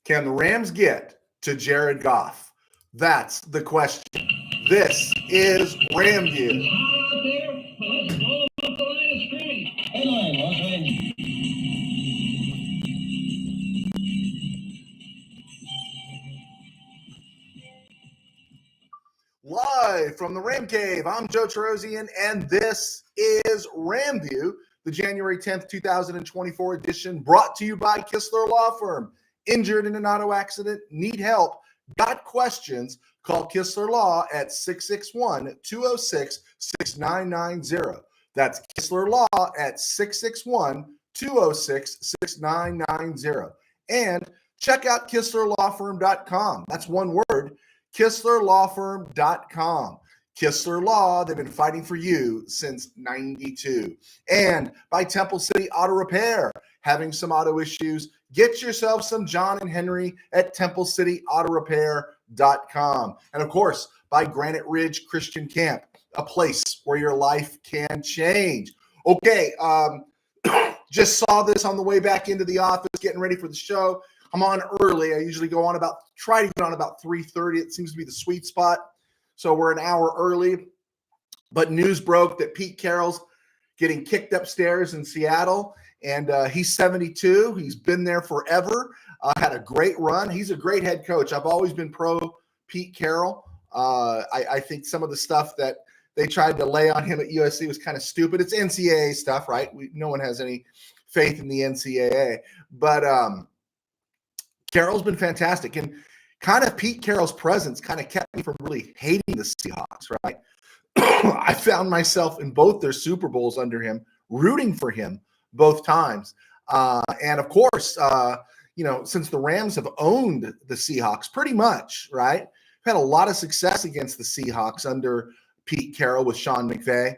Can the Rams get to Jared Goff? That's the question. This is RamView. Live from the Ram Cave, I'm Joe Terosian, and this is RamView, the January 10th, 2024 edition, brought to you by Kistler Law Firm. Injured in an auto accident? Need help? Got questions? Call Kistler Law at 661-206-6990. That's Kistler Law at 661-206-6990. And check out KistlerLawFirm.com. That's one word. KistlerLawFirm.com. Kistler Law, they've been fighting for you since 92. And by Temple City Auto Repair, having some auto issues, get yourself some John and Henry at TempleCityAutoRepair.com. And of course, by Granite Ridge Christian Camp, a place where your life can change. Okay, just saw this on the way back into the office, getting ready for the show. I'm on early. I usually try to get on about 3:30. It seems to be the sweet spot. So we're an hour early. But news broke that Pete Carroll's getting kicked upstairs in Seattle. And he's 72. He's been there forever. Had a great run. He's a great head coach. I've always been pro Pete Carroll. I think some of the stuff that they tried to lay on him at USC was kind of stupid. It's NCAA stuff, right? No one has any faith in the NCAA. But Carroll's been fantastic. And kind of Pete Carroll's presence kind of kept me from really hating the Seahawks, right? I found myself in both their Super Bowls under him, rooting for him both times. And of course, since the Rams have owned the Seahawks pretty much, right? Had a lot of success against the Seahawks under Pete Carroll with Sean McVay.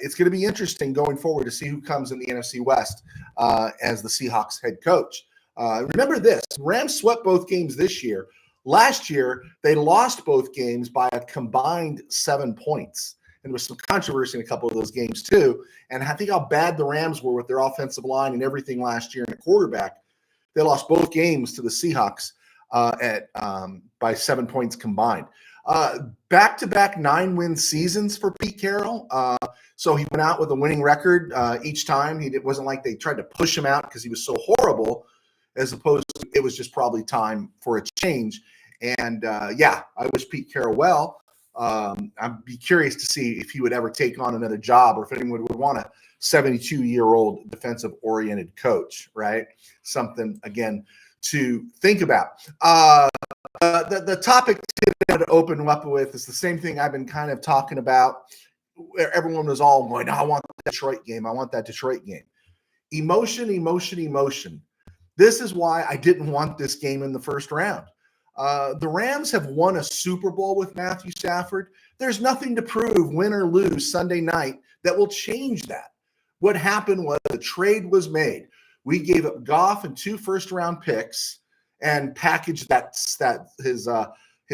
It's going to be interesting going forward to see who comes in the NFC West as the Seahawks head coach. Remember this, Rams swept both games this year. Last year, they lost both games by a combined 7 points. And there was some controversy in a couple of those games too. And I think how bad the Rams were with their offensive line and everything last year and a quarterback. They lost both games to the Seahawks by 7 points combined. Back-to-back 9-win seasons for Pete Carroll. So he went out with a winning record each time. It wasn't like they tried to push him out because he was so horrible, as opposed to it was just probably time for a change. And, I wish Pete Carroll well. I'd be curious to see if he would ever take on another job or if anyone would want a 72-year-old defensive-oriented coach, right? Something, again, to think about. The topic to open up with is the same thing I've been kind of talking about, where everyone was all going, I want that Detroit game. I want that Detroit game. Emotion, emotion, emotion. This is why I didn't want this game in the first round. The Rams have won a Super Bowl with Matthew Stafford. There's nothing to prove, win or lose Sunday night, that will change that. What happened was the trade was made. We gave up Goff and 2 first-round picks and packaged his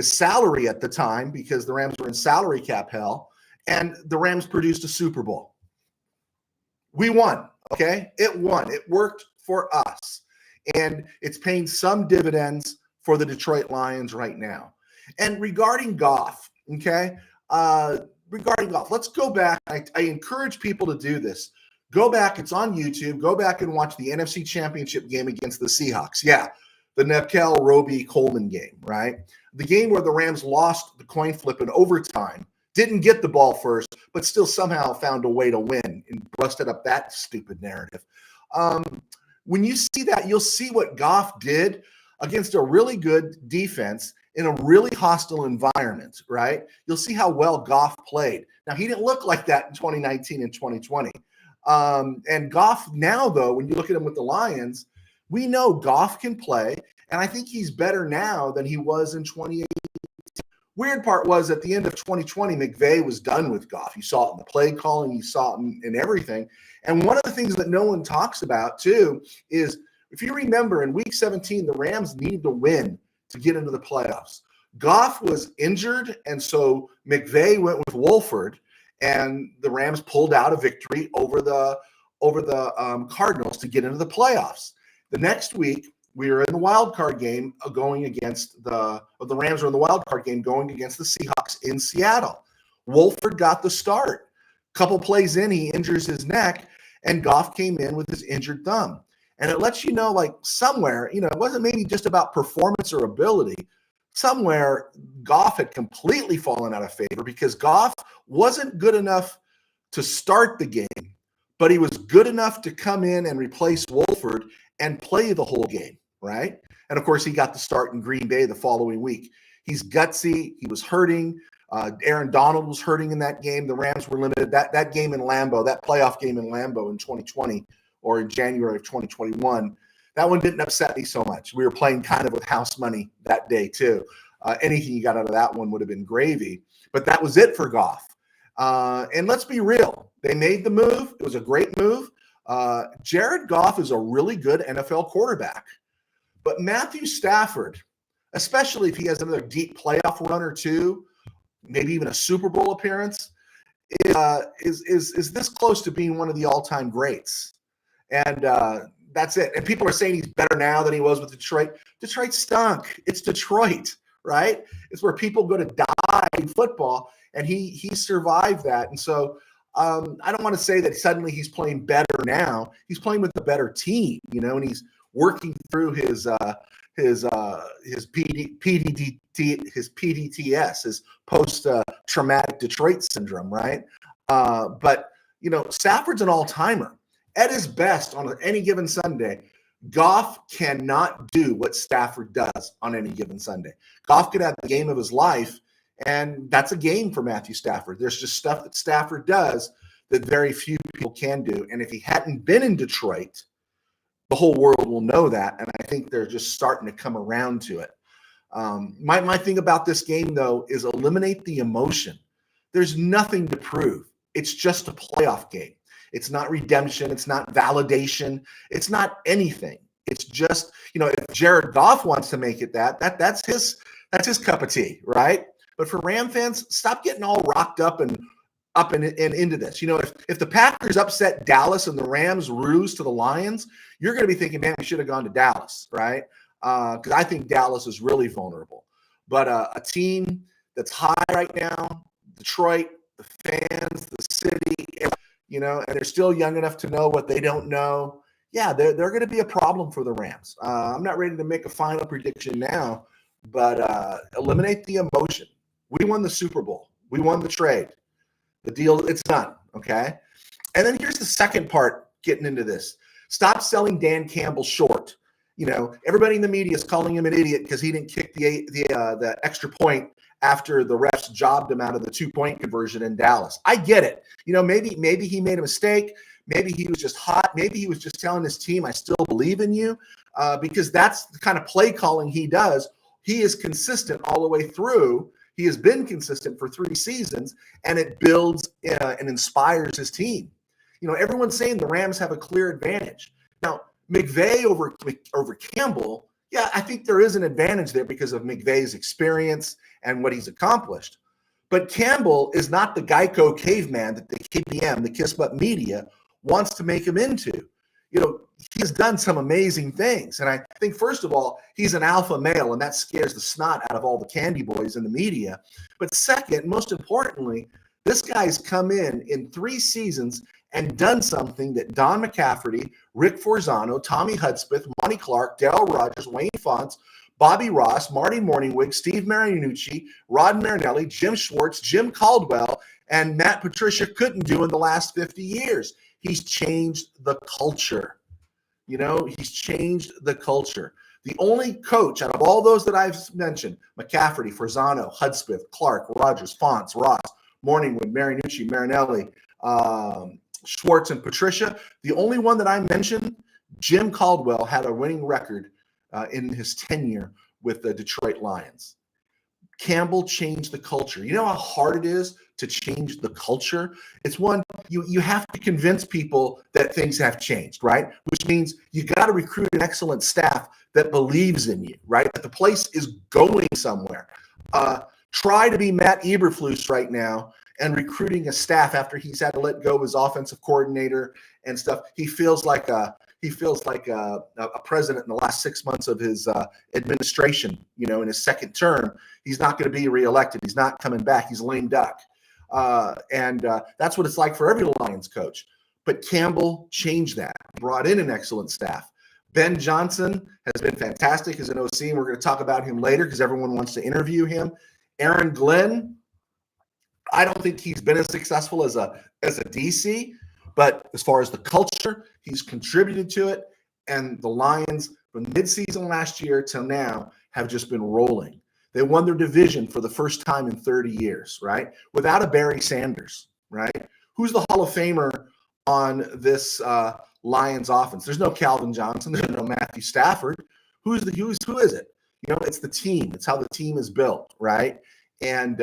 salary at the time, because the Rams were in salary cap hell, and the Rams produced a Super Bowl. We won, okay? It won. It worked for us. And it's paying some dividends for the Detroit Lions right now. And regarding Goff, okay, let's go back. I encourage people to do this. Go back. It's on YouTube. Go back and watch the NFC Championship game against the Seahawks. Yeah, the Nickel Roby-Coleman game, right? The game where the Rams lost the coin flip in overtime, didn't get the ball first, but still somehow found a way to win and busted up that stupid narrative. When you see that, you'll see what Goff did against a really good defense in a really hostile environment, right? You'll see how well Goff played. Now, he didn't look like that in 2019 and 2020. And Goff now, though, when you look at him with the Lions, we know Goff can play, and I think he's better now than he was in 2018. Weird part was at the end of 2020, McVay was done with Goff. You saw it in the play calling, you saw it in everything. And one of the things that no one talks about, too, is if you remember in Week 17, the Rams needed to win to get into the playoffs. Goff was injured, and so McVay went with Wolford, and the Rams pulled out a victory over the Cardinals to get into the playoffs. The next week, we were in the wild card game going against the Rams were in the wild card game going against the Seahawks in Seattle. Wolford got the start. Couple plays in, he injures his neck, and Goff came in with his injured thumb. And it lets you know, like somewhere, it wasn't maybe just about performance or ability. Somewhere, Goff had completely fallen out of favor because Goff wasn't good enough to start the game, but he was good enough to come in and replace Wolford and play the whole game, right? And of course, he got the start in Green Bay the following week. He's gutsy. He was hurting. Aaron Donald was hurting in that game. The Rams were limited. That game in Lambeau, that playoff game in Lambeau in 2020 or in January of 2021, that one didn't upset me so much. We were playing kind of with house money that day too. Anything you got out of that one would have been gravy. But that was it for Goff. And let's be real. They made the move. It was a great move. Jared Goff is a really good NFL quarterback. But Matthew Stafford, especially if he has another deep playoff run or two, maybe even a Super Bowl appearance, is this close to being one of the all-time greats. And that's it. And people are saying he's better now than he was with Detroit. Detroit stunk. It's Detroit, right? It's where people go to die in football, and he survived that. And so I don't want to say that suddenly he's playing better now. He's playing with a better team, and he's working through his PDTS, his post-traumatic Detroit syndrome, right? But Stafford's an all-timer. At his best on any given Sunday, Goff cannot do what Stafford does on any given Sunday. Goff could have the game of his life, and that's a game for Matthew Stafford. There's just stuff that Stafford does that very few people can do. And if he hadn't been in Detroit, the whole world will know that. And I think they're just starting to come around to it. My thing about this game, though, is eliminate the emotion. There's nothing to prove. It's just a playoff game. It's not redemption. It's not validation. It's not anything. It's just, if Jared Goff wants to make it that's his cup of tea, right? But for Ram fans, stop getting all rocked up and into this. If the Packers upset Dallas and the Rams lose to the Lions, you're going to be thinking, man, we should have gone to Dallas, right? Because I think Dallas is really vulnerable. But a team that's high right now, Detroit, the fans, the city, and they're still young enough to know what they don't know. Yeah, they're going to be a problem for the Rams. I'm not ready to make a final prediction now, but eliminate the emotion. We won the Super Bowl. We won the trade. The deal, it's done, okay? And then here's the second part getting into this. Stop selling Dan Campbell short. Everybody in the media is calling him an idiot because he didn't kick the extra point after the refs jobbed him out of the 2-point conversion in Dallas. I get it. Maybe he made a mistake. Maybe he was just hot. Maybe he was just telling his team, I still believe in you, because that's the kind of play calling he does. He is consistent all the way through. He has been consistent for 3 seasons, and it builds and inspires his team. Everyone's saying the Rams have a clear advantage. Now, McVay over Campbell, yeah, I think there is an advantage there because of McVay's experience and what he's accomplished. But Campbell is not the Geico caveman that the KBM, the Kiss Butt media, wants to make him into. He's done some amazing things. And I think, first of all, he's an alpha male, and that scares the snot out of all the candy boys in the media. But second, most importantly, this guy's come in 3 seasons and done something that Don McCafferty, Rick Forzano, Tommy Hudspeth, Monty Clark, Darryl Rogers, Wayne Fonts, Bobby Ross, Marty Morningwig, Steve Marinucci, Rod Marinelli, Jim Schwartz, Jim Caldwell, and Matt Patricia couldn't do in the last 50 years. He's changed the culture. He's changed the culture. The only coach out of all those that I've mentioned, McCafferty, Forzano, Hudspeth, Clark, Rogers, Fonts, Ross, Morningwood, Marinucci, Marinelli, Schwartz, and Patricia, the only one that I mentioned, Jim Caldwell, had a winning record in his tenure with the Detroit Lions. Campbell changed the culture. You know how hard it is to change the culture? It's one, you have to convince people that things have changed, right? Which means you got to recruit an excellent staff that believes in you, right? That the place is going somewhere. Try to be Matt Eberflus right now and recruiting a staff after he's had to let go of his offensive coordinator and stuff. He feels like he feels like a president in the last 6 months of his administration, in his second term. He's not going to be reelected. He's not coming back. He's a lame duck. And that's what it's like for every Lions coach. But Campbell changed that, brought in an excellent staff. Ben Johnson has been fantastic as an OC, and we're going to talk about him later because everyone wants to interview him. Aaron Glenn, I don't think he's been as successful as a DC, but as far as the culture, he's contributed to it. And the Lions, from midseason last year till now, have just been rolling. They won their division for the first time in 30 years, right? Without a Barry Sanders, right? Who's the Hall of Famer on this Lions offense? There's no Calvin Johnson. There's no Matthew Stafford. Who is it? It's the team. It's how the team is built, right? And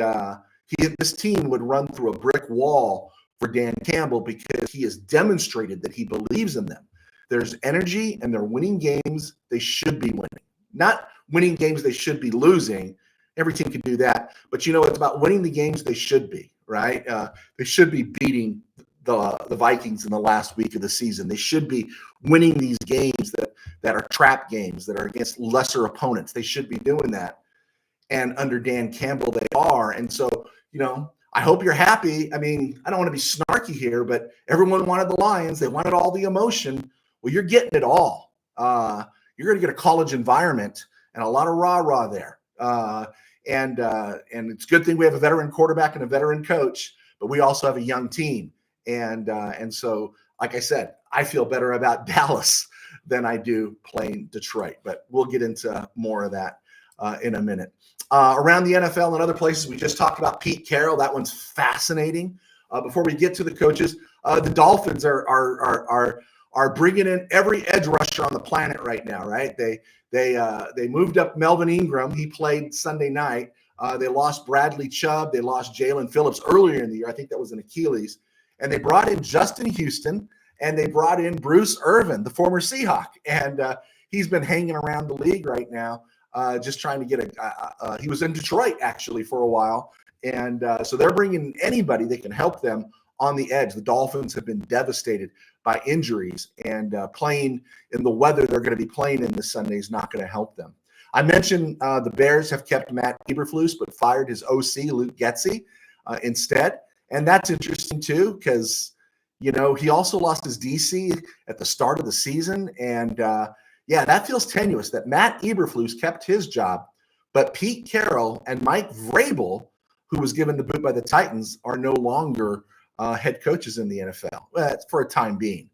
this team would run through a brick wall for Dan Campbell because he has demonstrated that he believes in them. There's energy, and they're winning games they should be winning. Not winning games they should be losing. Every team can do that. But, it's about winning the games they should be, right? They should be beating the Vikings in the last week of the season. They should be winning these games that are trap games, that are against lesser opponents. They should be doing that. And under Dan Campbell, they are. And so, I hope you're happy. I mean, I don't want to be snarky here, but everyone wanted the Lions. They wanted all the emotion. Well, you're getting it all. You're going to get a college environment and a lot of rah-rah there. And it's a good thing we have a veteran quarterback and a veteran coach, but we also have a young team. And so, like I said, I feel better about Dallas than I do playing Detroit. But we'll get into more of that in a minute. Around the NFL and other places, we just talked about Pete Carroll. That one's fascinating. Before we get to the coaches, the Dolphins are bringing in every edge rusher on the planet right now, right? They moved up Melvin Ingram. He played Sunday night. They lost Bradley Chubb. They lost Jalen Phillips earlier in the year. I think that was an Achilles. And they brought in Justin Houston, and they brought in Bruce Irvin, the former Seahawk. And he's been hanging around the league right now, just trying to get he was in Detroit, actually, for a while. And so they're bringing anybody that can help them on the edge. The Dolphins have been devastated by injuries, and playing in the weather they're going to be playing in this Sunday is not going to help them. I mentioned the Bears have kept Matt Eberflus but fired his OC, Luke Getsy, instead. And that's interesting, too, because, he also lost his DC at the start of the season. And, that feels tenuous that Matt Eberflus kept his job, but Pete Carroll and Mike Vrabel, who was given the boot by the Titans, are no longer head coaches in the NFL. That's for a time being.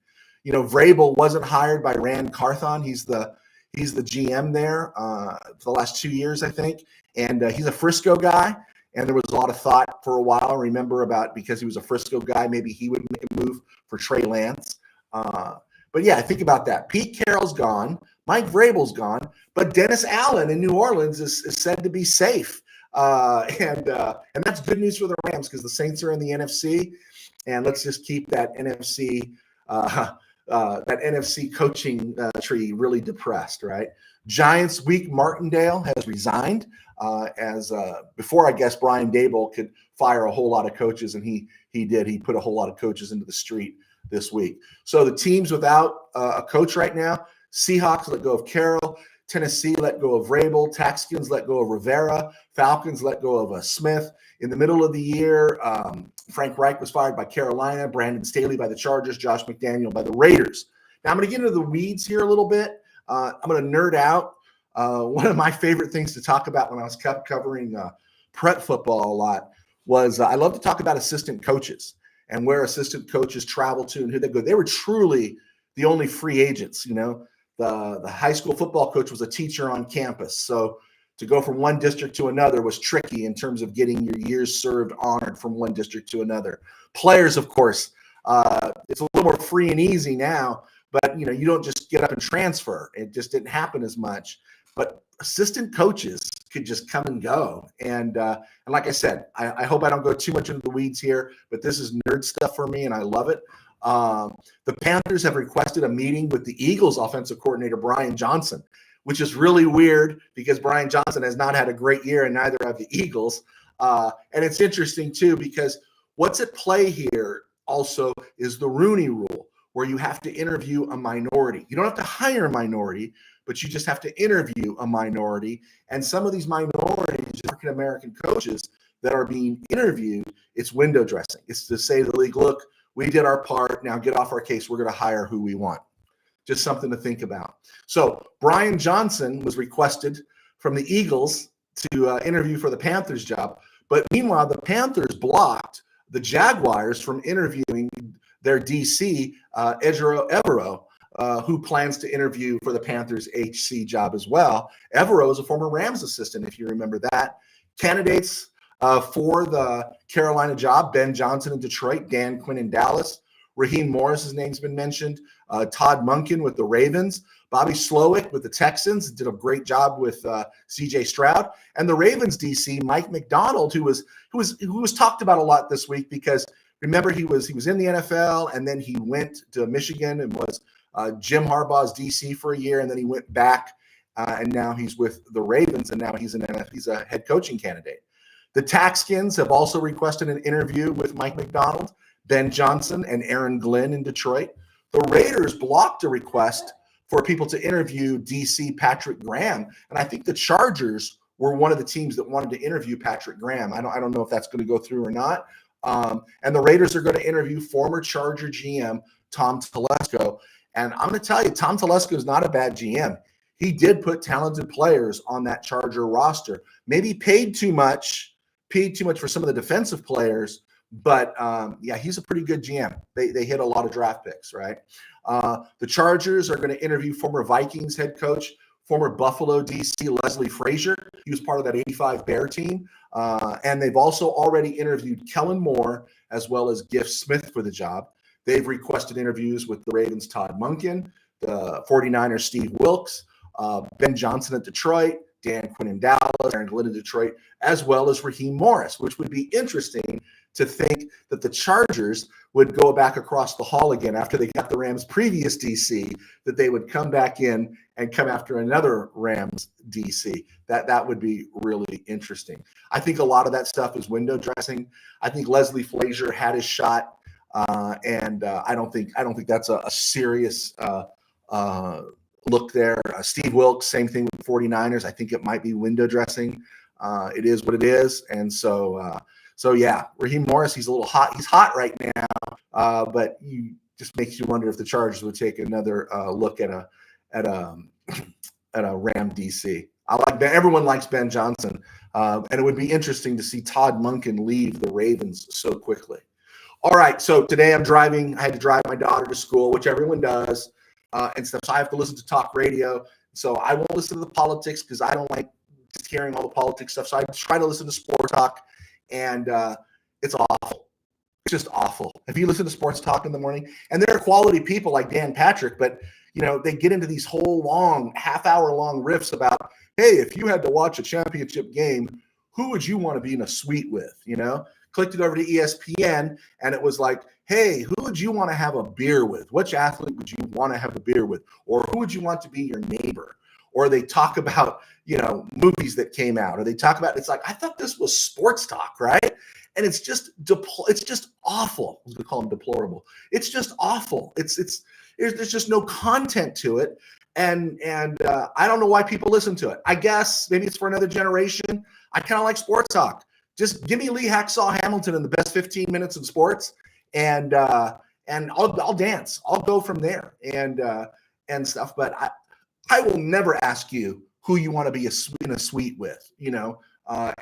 Vrabel wasn't hired by Rand Carthon. He's the GM there for the last 2 years, I think. And he's a Frisco guy. And there was a lot of thought for a while, remember, about because he was a Frisco guy, maybe he would make a move for Trey Lance. But yeah, think about that. Pete Carroll's gone. Mike Vrabel's gone. But Dennis Allen in New Orleans is said to be safe. And that's good news for the Rams because the Saints are in the NFC. And let's just keep that NFC coaching tree really depressed, right? Giants weak Martindale has resigned before, I guess, Brian Daboll could fire a whole lot of coaches, and he did. He put a whole lot of coaches into the street this week. So the teams without a coach right now, Seahawks let go of Carroll, Tennessee let go of Vrabel, Texans let go of Rivera, Falcons let go of Smith. In the middle of the year, Frank Reich was fired by Carolina, Brandon Staley by the Chargers, Josh McDaniel by the Raiders. Now I'm going to get into the weeds here a little bit. I'm going to nerd out. One of my favorite things to talk about when I was covering prep football a lot was I love to talk about assistant coaches and where assistant coaches travel to and who they go. They were truly the only free agents. The high school football coach was a teacher on campus. So to go from one district to another was tricky in terms of getting your years served honored from one district to another. Players, of course, it's a little more free and easy now, but you don't just get up and transfer. It just didn't happen as much. But assistant coaches could just come and go. And like I said, I hope I don't go too much into the weeds here, but this is nerd stuff for me, and I love it. The Panthers have requested a meeting with the Eagles offensive coordinator, Brian Johnson, which is really weird because Brian Johnson has not had a great year, and neither have the Eagles. And it's interesting, too, because what's at play here also is the Rooney Rule, where you have to interview a minority. You don't have to hire a minority, but you just have to interview a minority. And some of these minorities, African American coaches that are being interviewed, it's window dressing. It's to say to the league, look, we did our part. Now get off our case. We're going to hire who we want. Just something to think about. So Brian Johnson was requested from the Eagles to interview for the Panthers job. But meanwhile, the Panthers blocked the Jaguars from interviewing their DC, Ejiro Evero, who plans to interview for the Panthers HC job as well. Evero is a former Rams assistant, if you remember that. Candidates for the Carolina job: Ben Johnson in Detroit, Dan Quinn in Dallas, Raheem Morris's name's been mentioned, Todd Monken with the Ravens, Bobby Slowick with the Texans, did a great job with C.J. Stroud, and the Ravens DC, Mike McDonald, who was talked about a lot this week because remember he was in the NFL and then he went to Michigan and was Jim Harbaugh's DC for a year, and then he went back and now he's with the Ravens, and now he's a head coaching candidate. The Taxkins have also requested an interview with Mike McDonald, Ben Johnson, and Aaron Glenn in Detroit. The Raiders blocked a request for people to interview DC Patrick Graham, and I think the Chargers were one of the teams that wanted to interview Patrick Graham. I don't know if that's going to go through or not. And the Raiders are going to interview former Charger GM Tom Telesco. And I'm going to tell you, Tom Telesco is not a bad GM. He did put talented players on that Charger roster. Maybe paid too much for some of the defensive players, but yeah, he's a pretty good GM. They hit a lot of draft picks, right? The Chargers are going to interview former Vikings head coach, former Buffalo DC Leslie Frazier. He was part of that 85 Bear team. And they've also already interviewed Kellen Moore as well as Giff Smith for the job. They've requested interviews with the Ravens' Todd Monken, the 49ers' Steve Wilkes, Ben Johnson at Detroit, Dan Quinn in Dallas, Aaron Glenn in Detroit, as well as Raheem Morris, which would be interesting to think that the Chargers would go back across the hall again after they got the Rams' previous DC, that they would come back in and come after another Rams DC. That would be really interesting. I think a lot of that stuff is window dressing. I think Leslie Frazier had his shot, and I don't think that's a serious look there. Steve Wilkes, same thing with the 49ers. I think it might be window dressing. It is what it is. And so yeah, Raheem Morris, he's a little hot. He's hot right now, but you just makes you wonder if the Chargers would take another look at a Ram DC. I like Ben. Everyone likes Ben Johnson, and it would be interesting to see Todd Monken leave the Ravens so quickly. All right, so today I'm driving. I had to drive my daughter to school, which everyone does. And stuff. So I have to listen to talk radio. So I won't listen to the politics because I don't like just hearing all the politics stuff. So I try to listen to sports talk, and it's awful. It's just awful. If you listen to sports talk in the morning, and there are quality people like Dan Patrick, but they get into these whole long, half-hour-long riffs about, hey, if you had to watch a championship game, who would you want to be in a suite with? Clicked it over to ESPN, and it was like, hey, who would you want to have a beer with? Which athlete would you want to have a beer with? Or who would you want to be your neighbor? Or they talk about, movies that came out. Or they talk about, it's like, I thought this was sports talk, right? And it's just awful. I was going to call them deplorable. It's just awful. There's just no content to it. And I don't know why people listen to it. I guess maybe it's for another generation. I kind of like sports talk. Just give me Lee Hacksaw Hamilton in the best 15 minutes in sports, and I'll dance. I'll go from there and stuff. But I will never ask you who you want to be in a suite with. And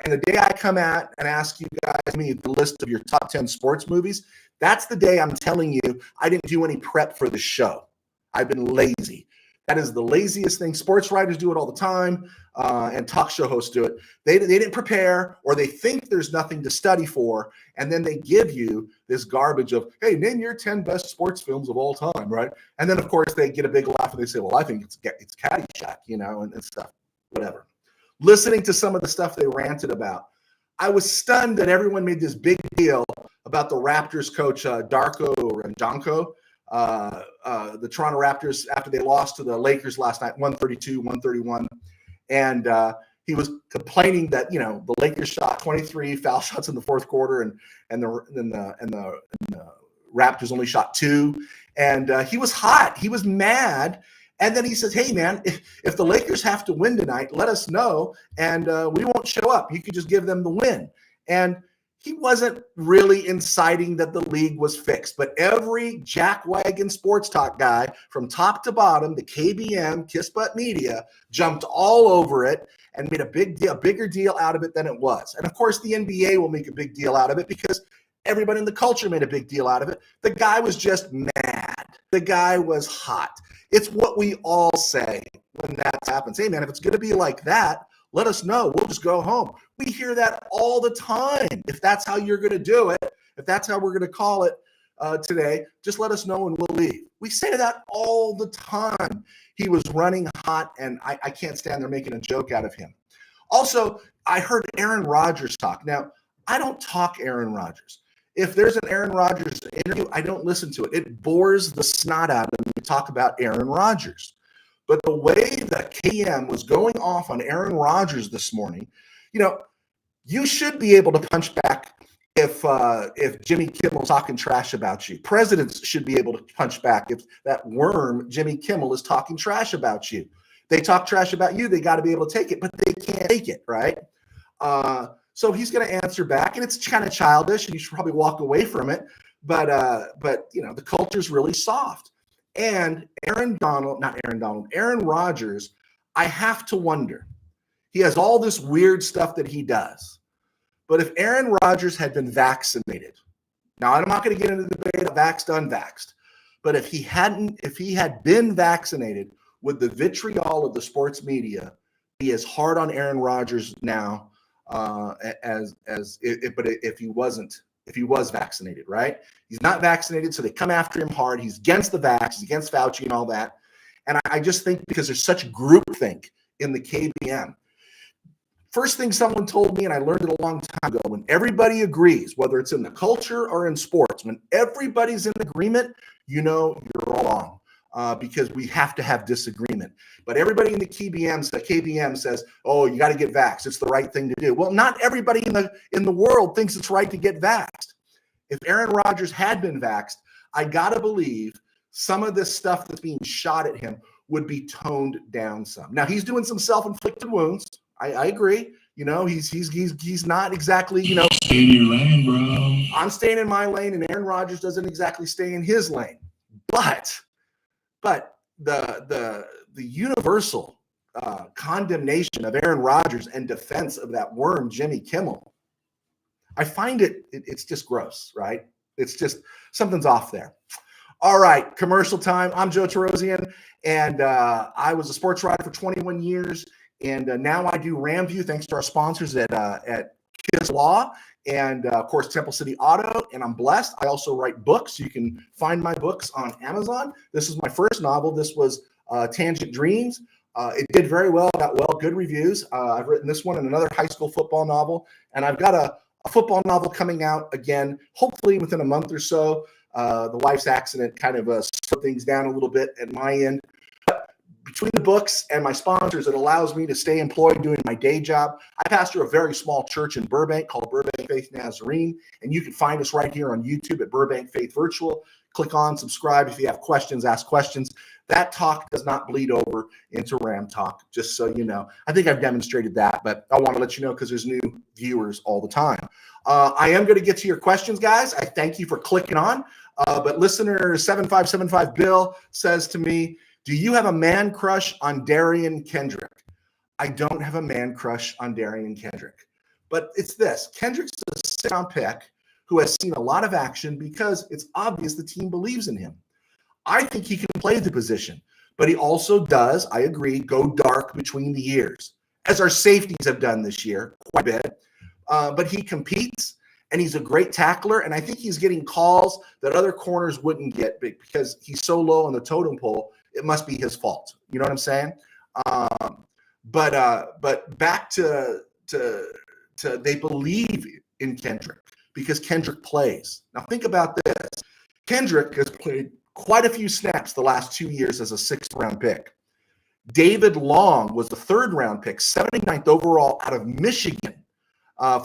the day I come out and ask you guys the list of your top 10 sports movies, that's the day I'm telling you I didn't do any prep for the show. I've been lazy. That is the laziest thing. Sports writers do it all the time, and talk show hosts do it. They didn't prepare, or they think there's nothing to study for, and then they give you this garbage of, hey, name your 10 best sports films of all time, right? And then, of course, they get a big laugh, and they say, well, I think it's Caddyshack, and stuff, whatever. Listening to some of the stuff they ranted about, I was stunned that everyone made this big deal about the Raptors coach, Darko Ranjanko, the Toronto Raptors, after they lost to the Lakers last night, 132-131. And he was complaining that, the Lakers shot 23 foul shots in the fourth quarter, and the Raptors only shot 2. And he was hot. He was mad. And then he says, hey, man, if the Lakers have to win tonight, let us know, and we won't show up. You could just give them the win. And he wasn't really inciting that the league was fixed. But every jackwagon sports talk guy from top to bottom, the KBM, Kiss Butt Media, jumped all over it and made a bigger deal out of it than it was. And, of course, the NBA will make a big deal out of it because everybody in the culture made a big deal out of it. The guy was just mad. The guy was hot. It's what we all say when that happens. Hey, man, if it's going to be like that, let us know. We'll just go home. We hear that all the time. If that's how you're going to do it, if that's how we're going to call it today, just let us know and we'll leave. We say that all the time. He was running hot, and I can't stand there making a joke out of him. Also, I heard Aaron Rodgers talk. Now, I don't talk Aaron Rodgers. If there's an Aaron Rodgers interview, I don't listen to it. It bores the snot out of me to talk about Aaron Rodgers. But the way that KM was going off on Aaron Rodgers this morning, you should be able to punch back if Jimmy Kimmel's talking trash about you. Presidents should be able to punch back if that worm Jimmy Kimmel is talking trash about you. They talk trash about you, they got to be able to take it, but they can't take it, right? So he's going to answer back, and it's kind of childish, and you should probably walk away from it. But the culture's really soft. And Aaron Rodgers, I have to wonder. He has all this weird stuff that he does. But if Aaron Rodgers had been vaccinated, now I'm not going to get into the debate of vaxxed, unvaxxed, but if he had been vaccinated, would the vitriol of the sports media be as hard on Aaron Rodgers now if he was vaccinated, right? He's not vaccinated, so they come after him hard. He's against the vax, he's against Fauci and all that. And I just think because there's such groupthink in the KBM. First thing someone told me, and I learned it a long time ago, when everybody agrees, whether it's in the culture or in sports, when everybody's in agreement, you're wrong. Because we have to have disagreement. But everybody in the KBM says, oh, you got to get vaxxed. It's the right thing to do. Well, not everybody in the world thinks it's right to get vaxxed. If Aaron Rodgers had been vaxxed, I got to believe some of this stuff that's being shot at him would be toned down some. Now, he's doing some self-inflicted wounds. I agree. He's not exactly, stay in your lane, bro. I'm staying in my lane, and Aaron Rodgers doesn't exactly stay in his lane. But the universal condemnation of Aaron Rodgers and defense of that worm, Jimmy Kimmel, I find it's just gross, right? It's just something's off there. All right, commercial time. I'm Joe Tarosian, and I was a sports writer for 21 years, and now I do RamView, thanks to our sponsors at Kiss Law, and of course Temple City Auto, and I'm blessed. I also write books. You can find my books on Amazon. This is my first novel. This was Tangent Dreams. It did very well, got good reviews. I've written this one and another high school football novel, and I've got a football novel coming out again, hopefully within a month or so. The wife's accident kind of slowed things down a little bit at my end. Between the books and my sponsors, it allows me to stay employed doing my day job. I pastor a very small church in Burbank called Burbank Faith Nazarene, and you can find us right here on YouTube at Burbank Faith Virtual. Click on subscribe. If you have questions, ask questions. That talk does not bleed over into Ram Talk, just so you know. I think I've demonstrated that, but I want to let you know because there's new viewers all the time. I am going to get to your questions, guys. I thank you for clicking on. But listener 7575 Bill says to me, do you have a man crush on Darian Kendrick? I don't have a man crush on Darian Kendrick. But it's this. Kendrick's a six-round pick who has seen a lot of action because it's obvious the team believes in him. I think he can play the position, but he also does, I agree, go dark between the ears, as our safeties have done this year quite a bit. But he competes, and he's a great tackler, and I think he's getting calls that other corners wouldn't get because he's so low on the totem pole. It must be his fault. You know what I'm saying? But back to they believe in Kendrick because Kendrick plays. Now think about this. Kendrick has played quite a few snaps the last 2 years as a sixth-round pick. David Long was the third-round pick, 79th overall out of Michigan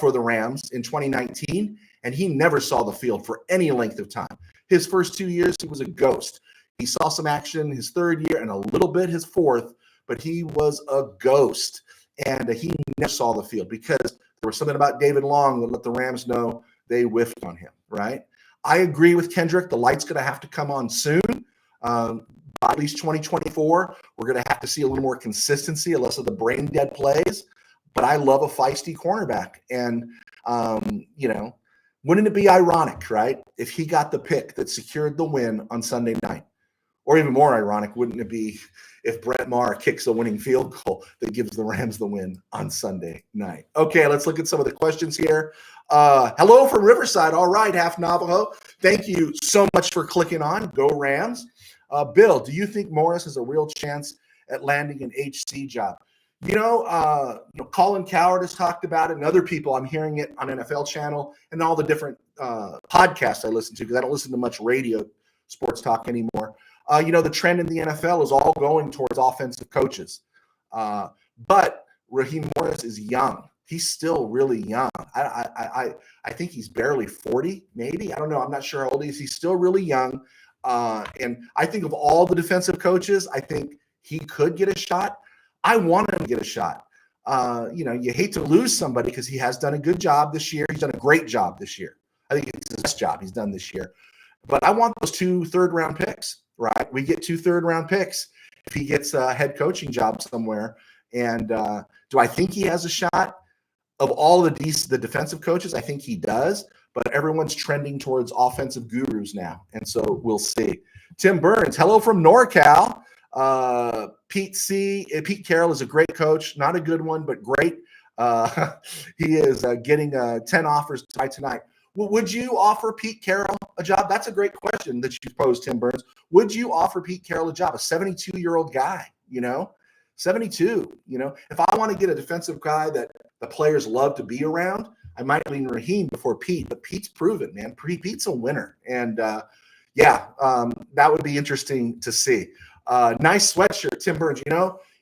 for the Rams in 2019, and he never saw the field for any length of time. His first 2 years, he was a ghost. He saw some action his third year and a little bit his fourth, but he was a ghost. And he never saw the field because there was something about David Long that let the Rams know they whiffed on him, right? I agree with Kendrick. The light's going to have to come on soon. By at least 2024, we're going to have to see a little more consistency, less of the brain dead plays. But I love a feisty cornerback. And, wouldn't it be ironic, right, if he got the pick that secured the win on Sunday night? Or even more ironic, wouldn't it be if Brett Maher kicks a winning field goal that gives the Rams the win on Sunday night? Okay, let's look at some of the questions here. Hello from Riverside. All right, Half Navajo. Thank you so much for clicking on. Go Rams. Bill, do you think Morris has a real chance at landing an HC job? Colin Coward has talked about it, and other people. I'm hearing it on NFL Channel and all the different podcasts I listen to because I don't listen to much radio sports talk anymore. The trend in the NFL is all going towards offensive coaches. But Raheem Morris is young. He's still really young. I think he's barely 40, maybe. I don't know. I'm not sure how old he is. He's still really young. And I think of all the defensive coaches, I think he could get a shot. I want him to get a shot. You hate to lose somebody because he has done a good job this year. He's done a great job this year. I think it's the best job he's done this year. But I want those 2 third-round picks, right? We get 2 third-round picks if he gets a head coaching job somewhere. And do I think he has a shot? Of all the defensive coaches, I think he does. But everyone's trending towards offensive gurus now. And so we'll see. Tim Burns, hello from NorCal. Pete Carroll is a great coach. Not a good one, but great. He is getting 10 offers tonight. Well, would you offer Pete Carroll a job? That's a great question that you posed, Tim Burns. Would you offer Pete Carroll a job? A 72-year-old guy, 72. If I want to get a defensive guy that the players love to be around, I might lean Raheem before Pete. But Pete's proven, man. Pete's a winner. And, that would be interesting to see. Nice sweatshirt, Tim Burns.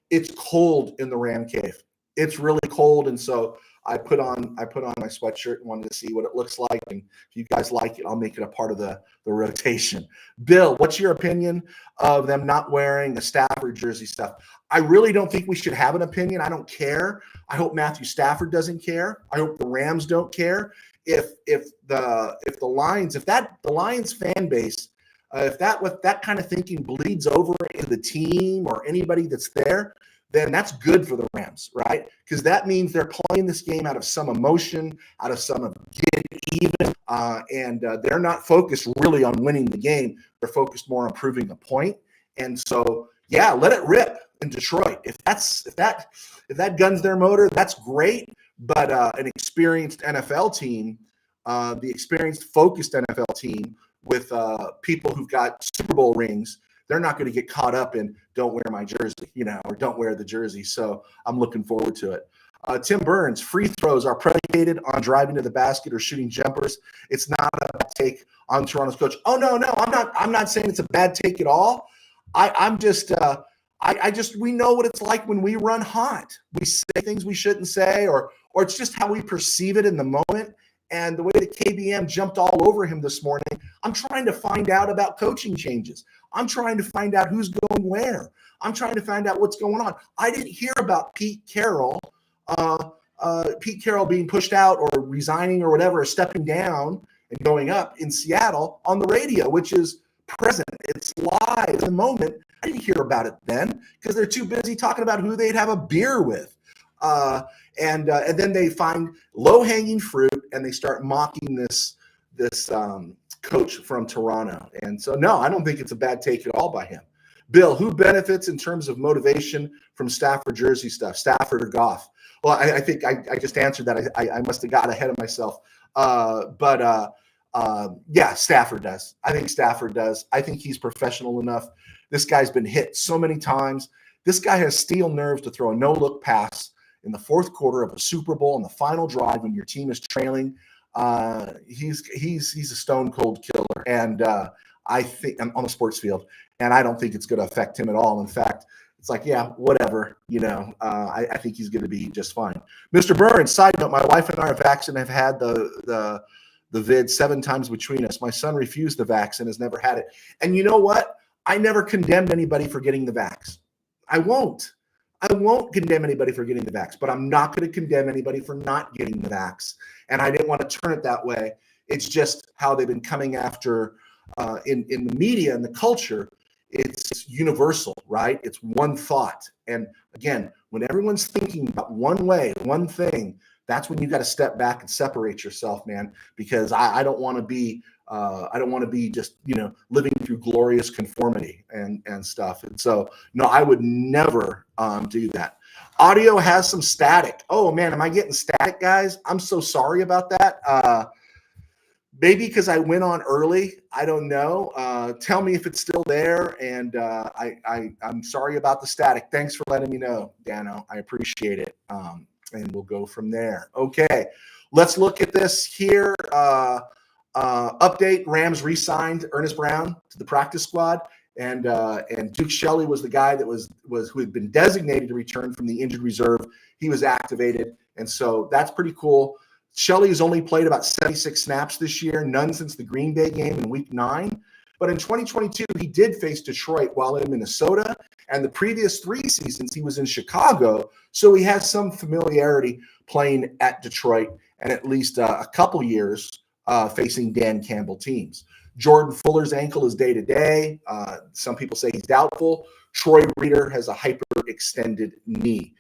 It's cold in the Ram Cave. It's really cold, and so I put on my sweatshirt and wanted to see what it looks like. And if you guys like it, I'll make it a part of the rotation. Bill, what's your opinion of them not wearing the Stafford jersey stuff? I really don't think we should have an opinion. I don't care. I hope Matthew Stafford doesn't care. I hope the Rams don't care. If the Lions fan base, if that kind of thinking bleeds over into the team or anybody that's there, then that's good for the Rams, right? Because that means they're playing this game out of some emotion, out of some get even, and they're not focused really on winning the game. They're focused more on proving the point. And so, yeah, let it rip in Detroit. If that guns their motor, that's great. But an experienced NFL team, the experienced, focused NFL team with people who've got Super Bowl rings, they're not going to get caught up in don't wear my jersey, or don't wear the jersey. So I'm looking forward to it. Tim Burns, free throws are predicated on driving to the basket or shooting jumpers. It's not a bad take on Toronto's coach. Oh, no, I'm not saying it's a bad take at all. We know what it's like when we run hot. We say things we shouldn't say, or it's just how we perceive it in the moment. And the way that KBM jumped all over him this morning, I'm trying to find out about coaching changes. I'm trying to find out who's going where. I'm trying to find out what's going on. I didn't hear about Pete Carroll being pushed out or resigning or whatever, or stepping down and going up in Seattle on the radio, which is present. It's live in the moment. I didn't hear about it then because they're too busy talking about who they'd have a beer with. And then they find low-hanging fruit and they start mocking this coach from Toronto. And so, no, I don't think it's a bad take at all by him. Bill, who benefits in terms of motivation from Stafford jersey stuff, Stafford or Goff? Well, I think I just answered that. I must have got ahead of myself. Yeah, Stafford does. I think Stafford does. I think he's professional enough. This guy's been hit so many times. This guy has steel nerves to throw a no-look pass in the fourth quarter of a Super Bowl on the final drive when your team is trailing. He's a stone-cold killer, and I think on the sports field, and I don't think it's going to affect him at all. In fact, it's like, yeah, whatever, I think he's going to be just fine. Mr. Burns, side note, my wife and I have had the the vid 7 times between us. My son refused the vax and has never had it. And you know what? I never condemned anybody for getting the vax. I won't condemn anybody for getting the vax, but I'm not going to condemn anybody for not getting the vax. And I didn't want to turn it that way. It's just how they've been coming after in the media and the culture. It's universal, right? It's one thought. And again, when everyone's thinking about one way, one thing, that's when you got to step back and separate yourself, man, because I don't want to be just, living through glorious conformity and stuff. And so, no, I would never do that. Audio has some static. Oh man, am I getting static, guys? I'm so sorry about that. Maybe because I went on early. I don't know. Tell me if it's still there. And I'm sorry about the static. Thanks for letting me know, Dano. I appreciate it. And we'll go from there. Okay, let's look at this here. Update: Rams re-signed Ernest Brown to the practice squad, and Duke Shelley was the guy that was who had been designated to return from the injured reserve. He was activated, and so that's pretty cool. Shelley has only played about 76 snaps this year, none since the Green Bay game in Week 9. But in 2022, he did face Detroit while in Minnesota, and the previous 3 seasons he was in Chicago, so he has some familiarity playing at Detroit and at least a couple years facing Dan Campbell teams. Jordan Fuller's ankle is day-to-day. Some people say he's doubtful. Troy Reeder has a hyperextended knee.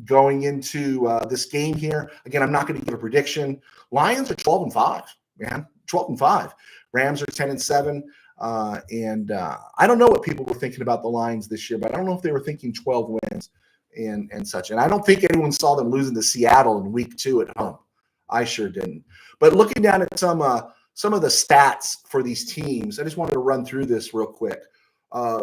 Going into this game here, again, I'm not going to give a prediction. Lions are 12-5, man, 12-5. Rams are 10-7. And I don't know what people were thinking about the Lions this year, but I don't know if they were thinking 12 wins and such. And I don't think anyone saw them losing to Seattle in Week 2 at home. I sure didn't. But looking down at some of the stats for these teams, I just wanted to run through this real quick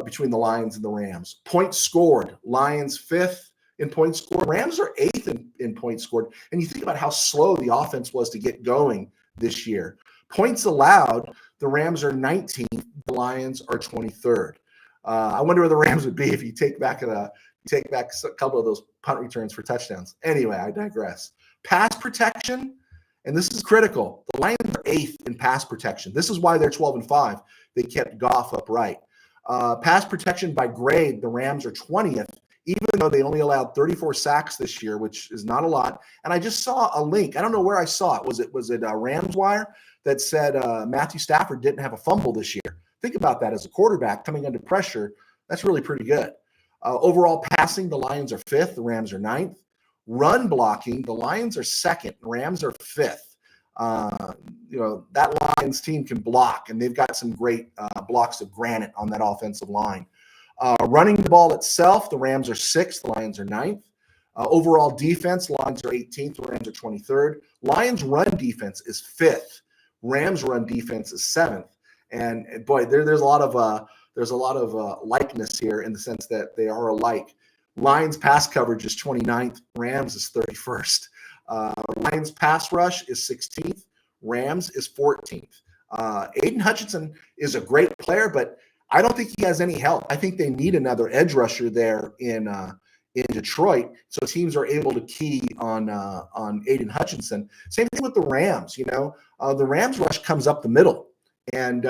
between the Lions and the Rams. Points scored: Lions 5th in points scored. Rams are 8th in points scored. And you think about how slow the offense was to get going this year. Points allowed: the Rams are 19th. The Lions are 23rd. I wonder where the Rams would be if you take back a couple of those punt returns for touchdowns. Anyway, I digress. Pass protection, and this is critical. The Lions are 8th in pass protection. This is why they're 12-5. They kept Goff upright. Pass protection by grade, the Rams are 20th, even though they only allowed 34 sacks this year, which is not a lot. And I just saw a link. I don't know where I saw it. Was it Rams Wire that said Matthew Stafford didn't have a fumble this year? Think about that as a quarterback coming under pressure. That's really pretty good. Overall passing, the Lions are 5th. The Rams are 9th. Run blocking, the Lions are 2nd. The Rams are 5th. That Lions team can block, and they've got some great blocks of granite on that offensive line. Running the ball itself, the Rams are 6th. The Lions are 9th. Overall defense, Lions are 18th. The Rams are 23rd. Lions run defense is 5th. Rams run defense is 7th. And boy, there's a lot of likeness here in the sense that they are alike. Lions pass coverage is 29th. Rams is 31st. Lions pass rush is 16th. Rams is 14th. Aiden Hutchinson is a great player, but I don't think he has any help. I think they need another edge rusher there in Detroit, so teams are able to key on Aiden Hutchinson. Same thing with the Rams. The Rams rush comes up the middle, and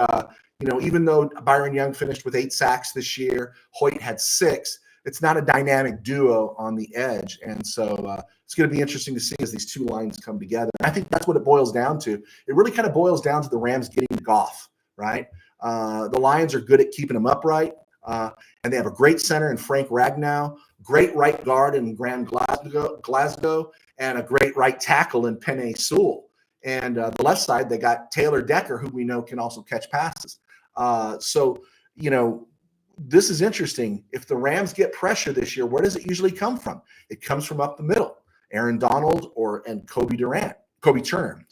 even though Byron Young finished with 8 sacks this year, Hoyt had 6. It's not a dynamic duo on the edge. And so it's going to be interesting to see as these two lines come together. And I think that's what it boils down to. It really kind of boils down to the Rams getting Goff, right? The Lions are good at keeping them upright. And they have a great center in Frank Ragnow, great right guard in Graham Glasgow, and a great right tackle in Penei Sewell. And the left side, they got Taylor Decker, who we know can also catch passes. This is interesting. If the Rams get pressure this year, where does it usually come from? It comes from up the middle. Aaron Donald and Kobe Turner.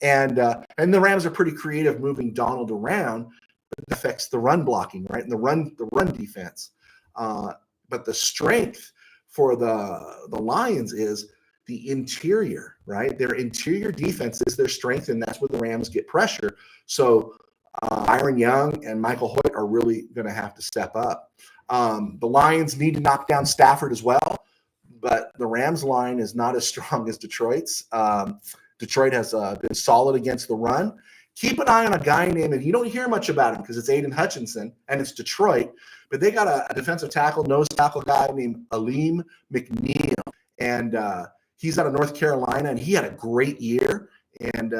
And the Rams are pretty creative moving Donald around, but it affects the run blocking, right? And the run defense. But the strength for the Lions is the interior, right? Their interior defense is their strength, and that's where the Rams get pressure. So Byron Young and Michael Hoyt are really going to have to step up. The Lions need to knock down Stafford as well, but the Rams line is not as strong as Detroit's. Detroit has been solid against the run. Keep an eye on a guy named, and you don't hear much about him because it's Aiden Hutchinson and it's Detroit, but they got a defensive tackle, nose tackle guy named Aleem McNeil. And he's out of North Carolina, and he had a great year. And,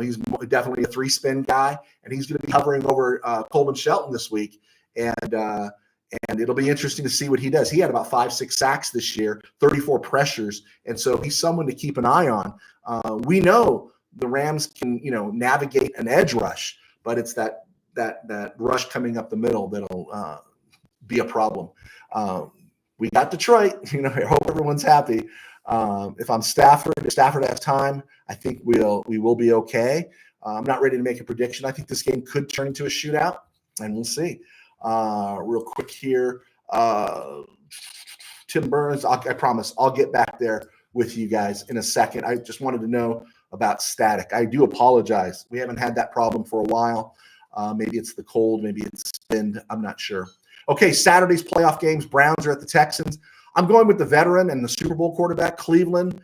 he's definitely a three-spin guy, and he's going to be hovering over Coleman Shelton this week. And it'll be interesting to see what he does. He had about 5-6 sacks this year, 34 pressures, and so he's someone to keep an eye on. We know the Rams can, navigate an edge rush, but it's that rush coming up the middle that'll be a problem. We got Detroit. I hope everyone's happy. If I'm Stafford, if Stafford has time, I think we will be okay. I'm not ready to make a prediction. I think this game could turn into a shootout, and we'll see. Real quick here, Tim Burns, I promise I'll get back there with you guys in a second. I just wanted to know about static. I do apologize. We haven't had that problem for a while. Maybe it's the cold, maybe it's wind. I'm not sure. Okay, Saturday's playoff games. Browns are at the Texans. I'm going with the veteran and the Super Bowl quarterback, Cleveland,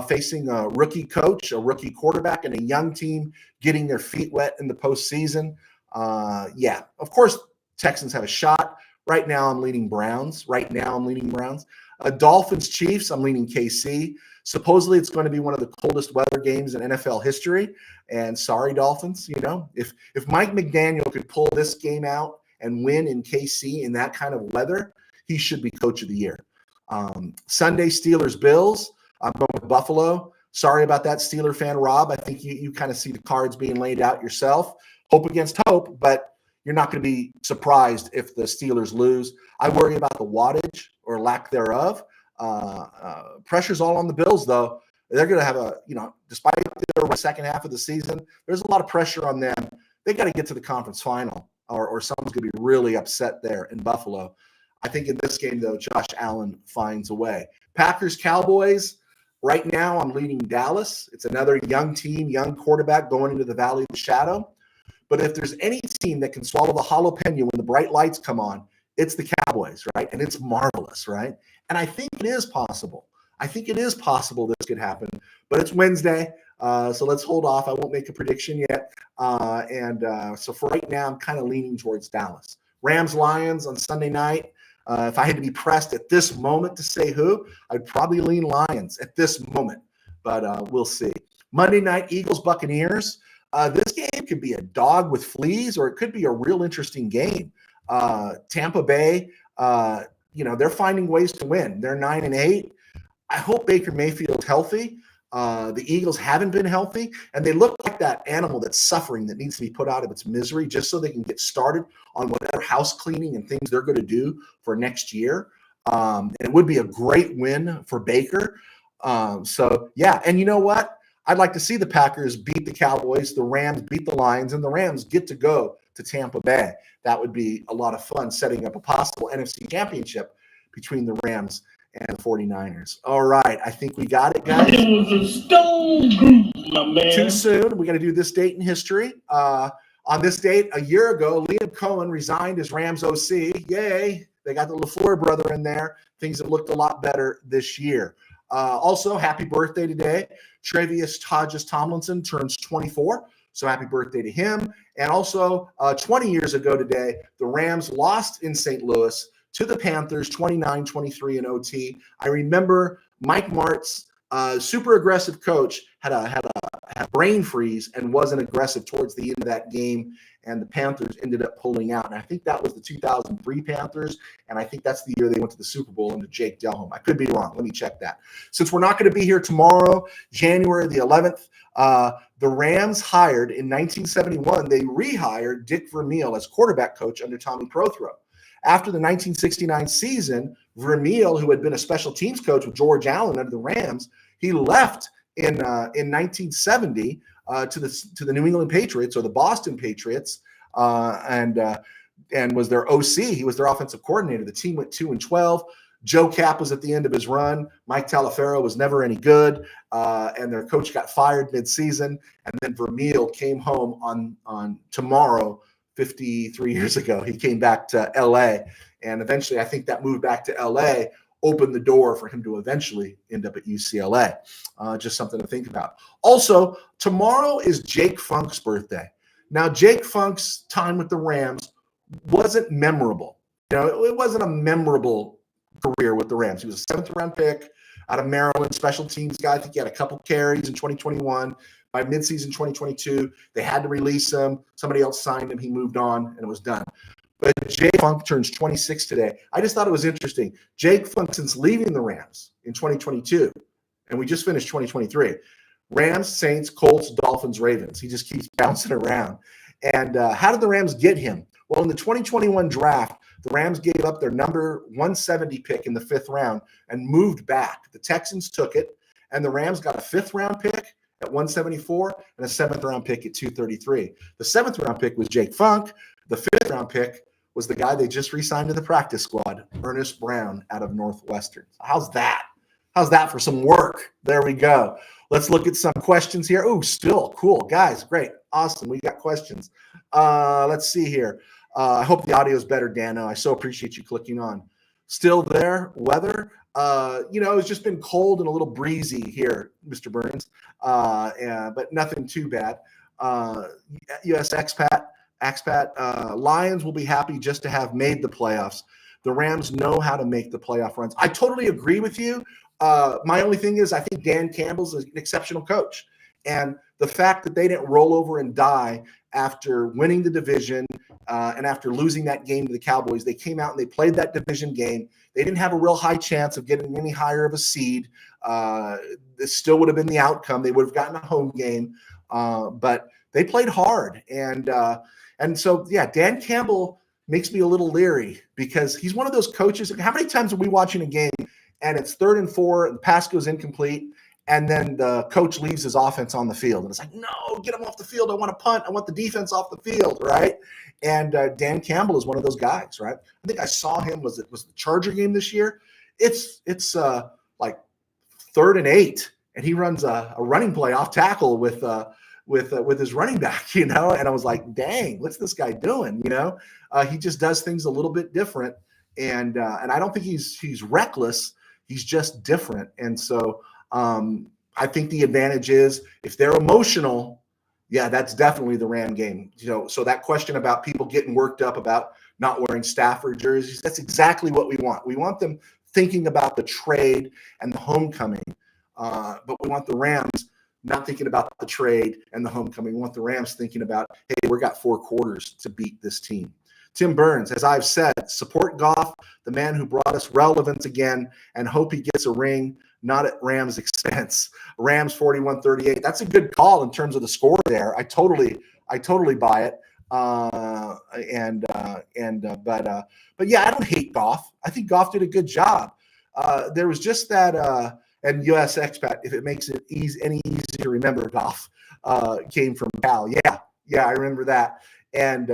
facing a rookie coach, a rookie quarterback, and a young team getting their feet wet in the postseason. Of course, Texans have a shot. Right now, I'm leaning Browns. Dolphins, Chiefs, I'm leaning KC. Supposedly, it's going to be one of the coldest weather games in NFL history. And sorry, Dolphins, if Mike McDaniel could pull this game out and win in KC in that kind of weather, he should be coach of the year. Sunday, Steelers, Bills. I'm going with Buffalo. Sorry about that, Steeler fan, Rob. I think you kind of see the cards being laid out yourself. Hope against hope, but you're not going to be surprised if the Steelers lose. I worry about the wattage or lack thereof. Pressure's all on the Bills, though. They're going to have despite their second half of the season, there's a lot of pressure on them. They got to get to the conference final, or someone's going to be really upset there in Buffalo. I think in this game, though, Josh Allen finds a way. Packers, Cowboys. Right now, I'm leading Dallas. It's another young team, young quarterback going into the Valley of the Shadow. But if there's any team that can swallow the jalapeno when the bright lights come on, it's the Cowboys, right? And it's marvelous, right? And I think it is possible. This could happen. But it's Wednesday, so let's hold off. I won't make a prediction yet. So for right now, I'm kind of leaning towards Dallas. Rams, Lions on Sunday night. If I had to be pressed at this moment to say who, I'd probably lean Lions at this moment. But we'll see. Monday night, Eagles, Buccaneers. This game could be a dog with fleas, or it could be a real interesting game. Tampa Bay, they're finding ways to win. They're 9-8. I hope Baker Mayfield's healthy. The Eagles haven't been healthy, and they look like that animal that's suffering that needs to be put out of its misery just so they can get started on whatever house cleaning and things they're going to do for next year. And it would be a great win for Baker. And you know what? I'd like to see the Packers beat the Cowboys, the Rams beat the Lions, and the Rams get to go to Tampa Bay. That would be a lot of fun, setting up a possible NFC championship between the Rams and the 49ers. All right, I think we got it, guys. It was a stone group, my man. Too soon. We got to do this date in history. On this date, a year ago, Liam Cohen resigned as Rams OC. Yay. They got the LaFleur brother in there. Things have looked a lot better this year. Also, happy birthday today. Travius Hodges Tomlinson turns 24. So happy birthday to him. And also, 20 years ago today, the Rams lost in St. Louis to the Panthers, 29-23 in OT. I remember Mike Martz, super aggressive coach, had a brain freeze and wasn't aggressive towards the end of that game, and the Panthers ended up pulling out. And I think that was the 2003 Panthers, and I think that's the year they went to the Super Bowl under Jake Delhomme. I could be wrong. Let me check that. Since we're not going to be here tomorrow, January the 11th, the Rams hired in 1971, they rehired Dick Vermeil as quarterback coach under Tommy Prothro. After the 1969 season, Vermeil, who had been a special teams coach with George Allen under the Rams, he left in 1970 to the New England Patriots, or the Boston Patriots, and was their OC. He was their offensive coordinator. The team went 2-12. Joe Kapp was at the end of his run. Mike Taliaferro was never any good, and their coach got fired midseason. And then Vermeil came home on tomorrow, 53 years ago. He came back to L.A., and eventually I think that moved back to L.A. opened the door for him to eventually end up at UCLA. Just something to think about. Also, tomorrow is Jake Funk's birthday. Now, Jake Funk's time with the Rams wasn't memorable. It wasn't a memorable career with the Rams. He was a 7th-round pick out of Maryland, special teams guy. I think he had a couple carries in 2021. By midseason 2022, they had to release him. Somebody else signed him. He moved on, and it was done. But Jake Funk turns 26 today. I just thought it was interesting. Jake Funk, since leaving the Rams in 2022, and we just finished 2023, Rams, Saints, Colts, Dolphins, Ravens. He just keeps bouncing around. And how did the Rams get him? Well, in the 2021 draft, the Rams gave up their number 170 pick in the 5th round and moved back. The Texans took it, and the Rams got a 5th-round pick at 174 and a 7th-round pick at 233. The 7th-round pick was Jake Funk. The 5th-round pick was the guy they just re-signed to the practice squad, Ernest Brown out of Northwestern. How's that? How's that for some work? There we go. Let's look at some questions here. Oh, still cool. Guys, great. Awesome. We got questions. Let's see here. I hope the audio is better, Dano. I so appreciate you clicking on. Still there, weather. It's just been cold and a little breezy here, Mr. Burns, but nothing too bad. US expat, Lions will be happy just to have made the playoffs. The Rams know how to make the playoff runs. I totally agree with you. My only thing is I think Dan Campbell's an exceptional coach. And the fact that they didn't roll over and die after winning the division and after losing that game to the Cowboys, they came out and they played that division game. They didn't have a real high chance of getting any higher of a seed. This still would have been the outcome. They would have gotten a home game, but they played hard. And so, Dan Campbell makes me a little leery because he's one of those coaches. How many times are we watching a game and it's 3rd and 4, and the pass goes incomplete, and then the coach leaves his offense on the field. And it's like, no, get him off the field. I want to punt. I want the defense off the field, right? And Dan Campbell is one of those guys, right? I think I saw him, was the Charger game this year? It's like 3rd and 8, and he runs a running play off tackle with his running back, And I was like, dang, what's this guy doing? He just does things a little bit different. And I don't think he's reckless. He's just different. And so I think the advantage is if they're emotional, that's definitely the Ram game. So that question about people getting worked up about not wearing Stafford jerseys, that's exactly what we want. We want them thinking about the trade and the homecoming, but we want the Rams not thinking about the trade and the homecoming. We want the Rams thinking about, hey, we've got 4 quarters to beat this team. Tim Burns, as I've said, support Goff, the man who brought us relevance again, and hope he gets a ring, not at Rams' expense. Rams 41-38. That's a good call in terms of the score there. I totally buy it. But I don't hate Goff. I think Goff did a good job. There was just that, and US expat, if it makes it any easier to remember, Goff came from Cal. Yeah, I remember that. And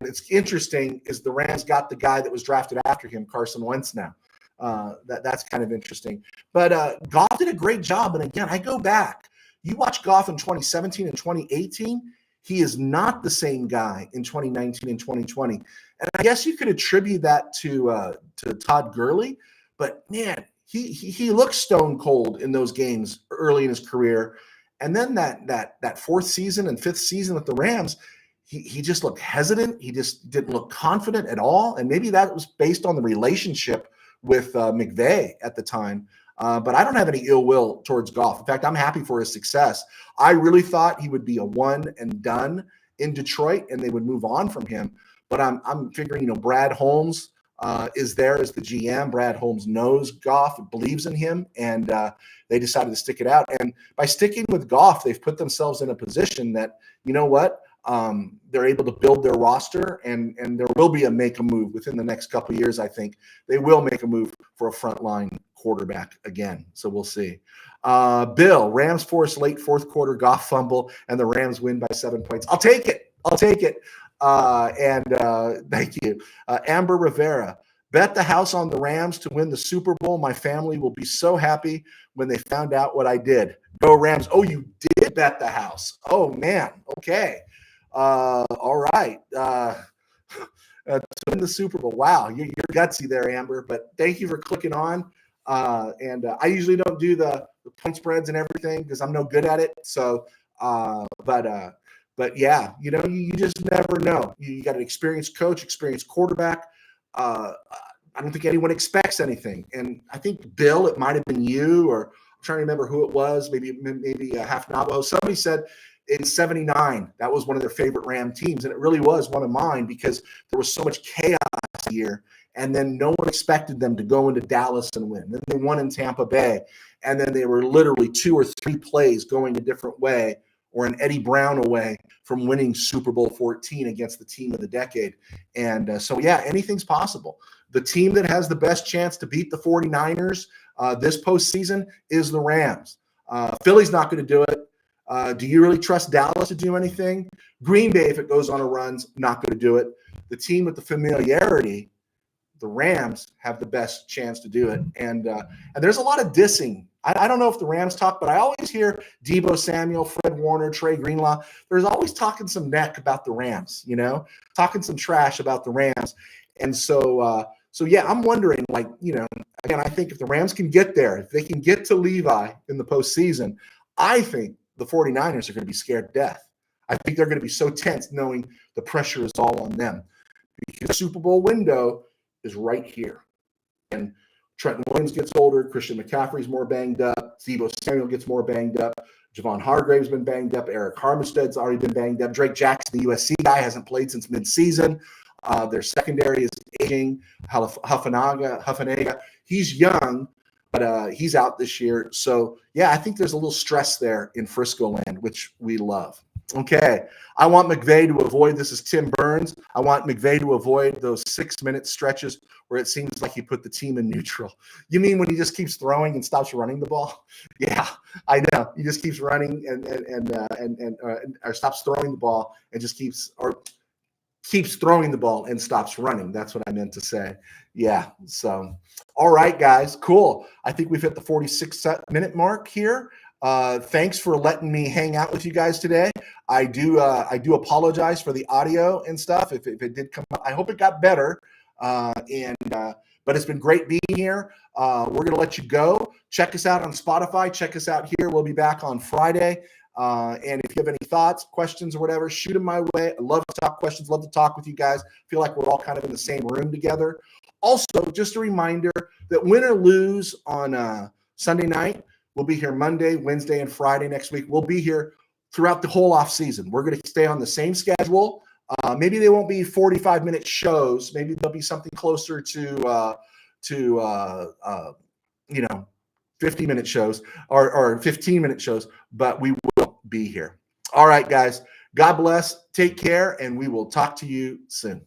it's interesting is the Rams got the guy that was drafted after him, Carson Wentz now. That's kind of interesting. But Goff did a great job. And again, I go back. You watch Goff in 2017 and 2018, he is not the same guy in 2019 and 2020. And I guess you could attribute that to Todd Gurley. But, man, he looked stone cold in those games early in his career. And then that 4th season and 5th season with the Rams, he just looked hesitant. He just didn't look confident at all. And maybe that was based on the relationship with McVay at the time. But I don't have any ill will towards Goff. In fact, I'm happy for his success. I really thought he would be a one and done in Detroit and they would move on from him. But I'm figuring, Brad Holmes is there as the GM. Brad Holmes knows Goff, believes in him, and they decided to stick it out. And by sticking with Goff, they've put themselves in a position that, you know what? They're able to build their roster, and there will be a move within the next couple of years. I think they will make a move for a frontline quarterback again. So we'll see. Bill, Rams force late 4th quarter Goff fumble, and the Rams win by 7 points. I'll take it. Thank you. Amber Rivera, bet the house on the Rams to win the Super Bowl. My family will be so happy when they found out what I did. Go Rams. Oh, you did bet the house. Oh, man. Okay. All right. to win the Super Bowl. Wow, you're gutsy there, Amber. But thank you for clicking on. And I usually don't do the point spreads and everything because I'm no good at it. So, but yeah, you just never know. You got an experienced coach, experienced quarterback. I don't think anyone expects anything. And I think, Bill, it might have been you, or I'm trying to remember who it was, maybe half Navajo. Somebody said in 79, that was one of their favorite Ram teams. And it really was one of mine because there was so much chaos here. And then no one expected them to go into Dallas and win. Then they won in Tampa Bay. And then they were literally 2 or 3 plays going a different way, or an Eddie Brown away from winning Super Bowl 14 against the team of the decade. And so, yeah, anything's possible. The team that has the best chance to beat the 49ers this postseason is the Rams. Philly's not going to do it. Do you really trust Dallas to do anything? Green Bay, if it goes on a run, not going to do it. The team with the familiarity, the Rams, have the best chance to do it. And there's a lot of dissing. I don't know if the Rams talk, but I always hear Deebo Samuel, Fred Warner, Trey Greenlaw. There's always talking some neck about the Rams, talking some trash about the Rams. And so yeah, I'm wondering, again, I think if the Rams can get there, if they can get to Levi in the postseason, I think the 49ers are going to be scared to death. I think they're going to be so tense knowing the pressure is all on them, because the Super Bowl window is right here. And Trenton Williams gets older. Christian McCaffrey's more banged up. Deebo Samuel gets more banged up. Javon Hargrave's been banged up. Eric Armstead's already been banged up. Drake Jackson, the USC guy, hasn't played since midseason. Their secondary is aging. Huffenega, he's young, but he's out this year. So, yeah, I think there's a little stress there in Frisco land, which we love. Okay, I want McVay to avoid, this is Tim Burns, I want McVay to avoid those 6-minute stretches where it seems like he put the team in neutral. You mean when he just keeps throwing and stops running the ball? Yeah, I know. He just keeps running or stops throwing the ball and just keeps throwing the ball and stops running. That's what I meant to say. Yeah, so all right, guys, cool. I think we've hit the 46-minute mark here. Thanks for letting me hang out with you guys today. I do apologize for the audio and stuff. If it did come up, I hope it got better. But it's been great being here. We're going to let you go. Check us out on Spotify. Check us out here. We'll be back on Friday. And if you have any thoughts, questions, or whatever, shoot them my way. I love to talk questions. Love to talk with you guys. Feel like we're all kind of in the same room together. Also, just a reminder that win or lose on Sunday night, we'll be here Monday, Wednesday, and Friday next week. We'll be here throughout the whole off season. We're going to stay on the same schedule. Maybe they won't be 45-minute shows. Maybe they'll be something closer to 50-minute shows or 15-minute shows, but we will be here. All right, guys. God bless. Take care, and we will talk to you soon.